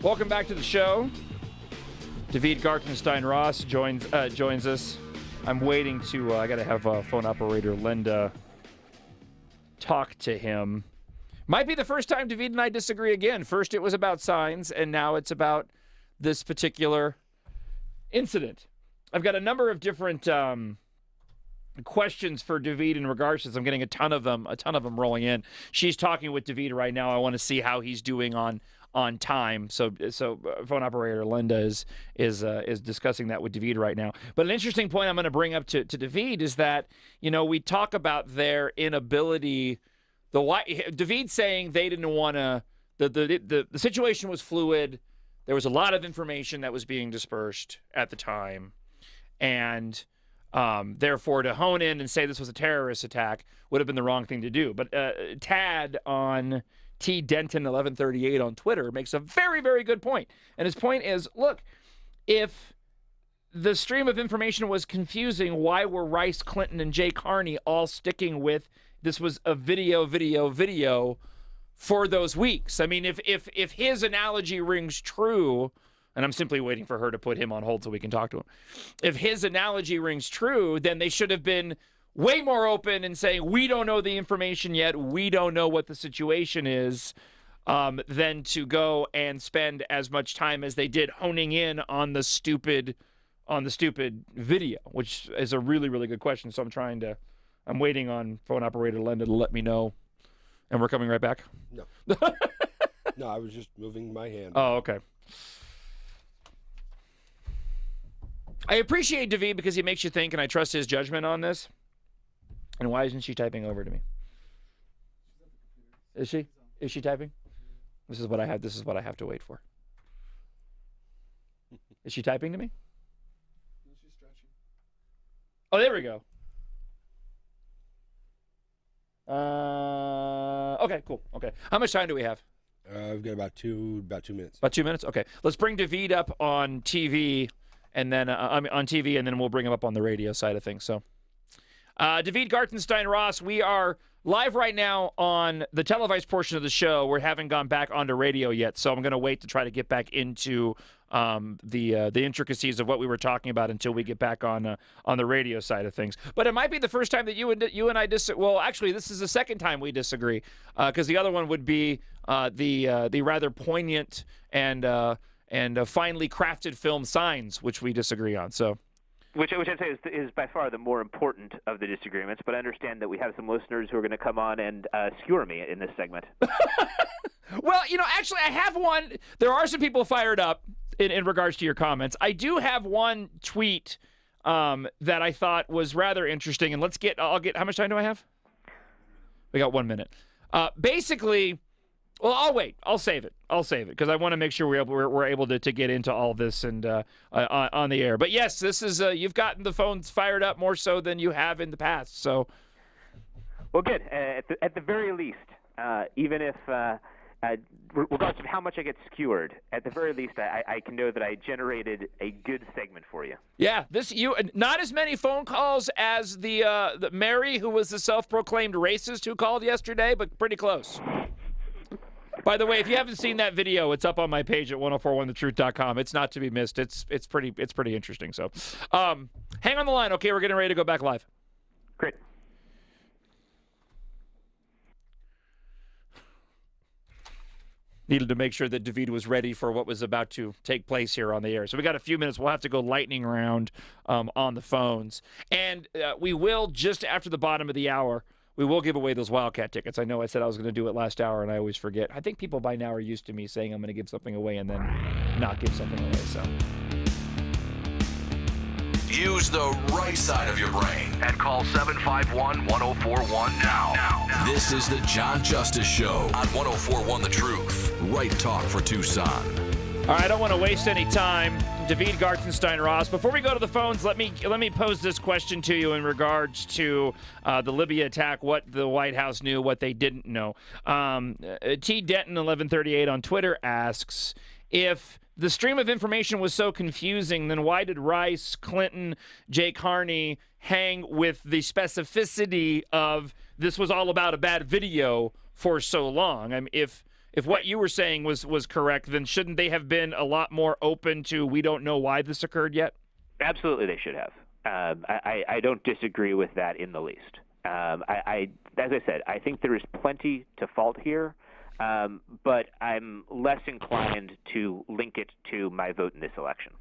Welcome back to the show. David Gartenstein-Ross joins us. I'm waiting to, I got to have phone operator Linda talk to him. Might be the first time David and I disagree again. First it was about signs, and now it's about this particular incident. I've got a number of different questions for David in regards to this. I'm getting a ton of them rolling in. She's talking with David right now. I want to see how he's doing on time. So phone operator Linda is discussing that with David right now. But an interesting point I'm going to bring up to David is that, we talk about their inability. David saying they didn't want to. The situation was fluid. There was a lot of information that was being dispersed at the time, and therefore to hone in and say this was a terrorist attack would have been the wrong thing to do. But Tad on T Denton 1138 on Twitter makes a very, very good point. And his point is, look, if the stream of information was confusing, why were Rice, Clinton, and Jay Carney all sticking with this was a video for those weeks? I mean, if his analogy rings true, and I'm simply waiting for her to put him on hold so we can talk to him. If his analogy rings true, then they should have been way more open and saying, we don't know the information yet, we don't know what the situation is, than to go and spend as much time as they did honing in on the stupid video, which is a really, really good question. So I'm waiting on phone operator Linda to let me know. And we're coming right back? No. No, I was just moving my hand. Oh, okay. I appreciate David because he makes you think, and I trust his judgment on this. And why isn't she typing over to me? Is she? Is she typing? This is what I have to wait for. Is she typing to me? No, she's stretching. Oh, there we go. Okay, cool. Okay. How much time do we have? We've got about 2 minutes. About 2 minutes? Okay. Let's bring David up on TV, and then on TV, and then we'll bring him up on the radio side of things. So, David Gartenstein-Ross, we are live right now on the televised portion of the show. We haven't gone back onto radio yet, so I'm going to wait to try to get back into the intricacies of what we were talking about until we get back on the radio side of things. But it might be the first time that you and I disagree. Well, actually, this is the second time we disagree, because the other one would be the rather poignant and finely crafted film Signs, which we disagree on. So. Which I'd say is by far the more important of the disagreements, but I understand that we have some listeners who are going to come on and skewer me in this segment. Well, actually, I have one. There are some people fired up in regards to your comments. I do have one tweet that I thought was rather interesting, and I'll get, how much time do I have? We got 1 minute. Basically, well, I'll wait. I'll save it because I want to make sure we're able to get into all this and on the air. But yes, this is you've gotten the phones fired up more so than you have in the past. So, well, good. At the very least, even if regardless of how much I get skewered, at the very least, I can know that I generated a good segment for you. Yeah, not as many phone calls as the Mary, who was the self-proclaimed racist who called yesterday, but pretty close. By the way, if you haven't seen that video, it's up on my page at 1041thetruth.com. It's not to be missed. It's pretty interesting. So, hang on the line. Okay, we're getting ready to go back live. Great. Needed to make sure that David was ready for what was about to take place here on the air. So we got a few minutes. We'll have to go lightning round on the phones. And we will, just after the bottom of the hour, we will give away those Wildcat tickets. I know I said I was going to do it last hour, and I always forget. I think people by now are used to me saying I'm going to give something away and then not give something away. So use the right side of your brain and call 751-1041 now. This is the John Justice Show on 1041 The Truth. Right talk for Tucson. All right, I don't want to waste any time. David Gartenstein-Ross. Before we go to the phones, let me pose this question to you in regards to the Libya attack, what the White House knew, what they didn't know. T. Denton 1138 on Twitter asks, if the stream of information was so confusing, then why did Rice, Clinton, Jay Carney hang with the specificity of this was all about a bad video for so long? I mean, if if what you were saying was correct, then shouldn't they have been a lot more open to we don't know why this occurred yet? Absolutely, they should have. I don't disagree with that in the least. As I said, I think there is plenty to fault here, but I'm less inclined to link it to my vote in this election.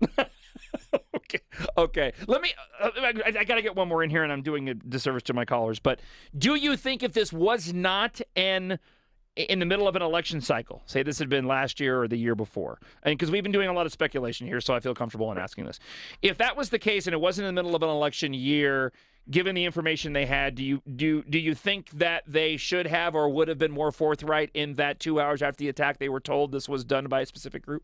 Okay. Let me. I got to get one more in here, and I'm doing a disservice to my callers. But do you think if this was not in the middle of an election cycle, say this had been last year or the year before, and because we've been doing a lot of speculation here, so I feel comfortable in asking this, if that was the case and it wasn't in the middle of an election year, given the information they had, do you think that they should have or would have been more forthright in that 2 hours after the attack they were told this was done by a specific group?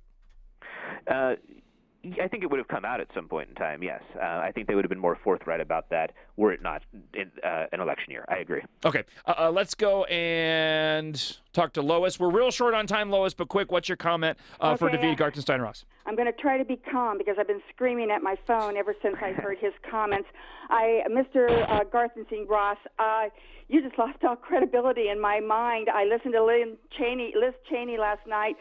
I think it would have come out at some point in time, yes. I think they would have been more forthright about that were it not in, an election year. I agree. Okay. Let's go and talk to Lois. We're real short on time, Lois, but quick, what's your comment for David Gartenstein-Ross? I'm going to try to be calm because I've been screaming at my phone ever since I heard his comments. Mr. Gartenstein-Ross, you just lost all credibility in my mind. I listened to Liz Cheney last night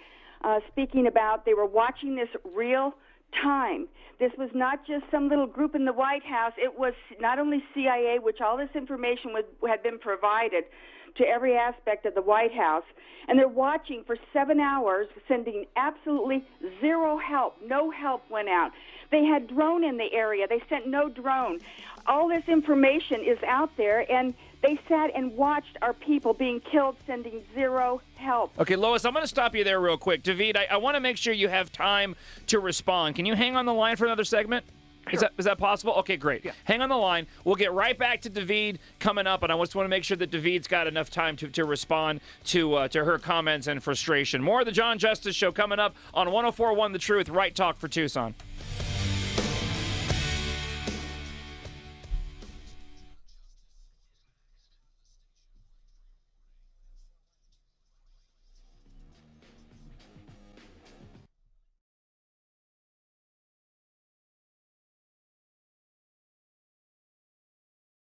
speaking about they were watching this real time. This was not just some little group in the White House. It was not only CIA, which all this information had been provided to every aspect of the White House, and they're watching for 7 hours, sending absolutely zero help. No help went out. They had drone in the area. They sent no drone. All this information is out there, and they sat and watched our people being killed, sending zero help. Okay, Lois, I'm going to stop you there real quick. David, I want to make sure you have time to respond. Can you hang on the line for another segment? Sure. Is that possible? Okay, great. Yeah. Hang on the line. We'll get right back to David coming up, and I just want to make sure that David's got enough time to respond to her comments and frustration. More of the John Justice Show coming up on 104.1 The Truth, Right Talk for Tucson.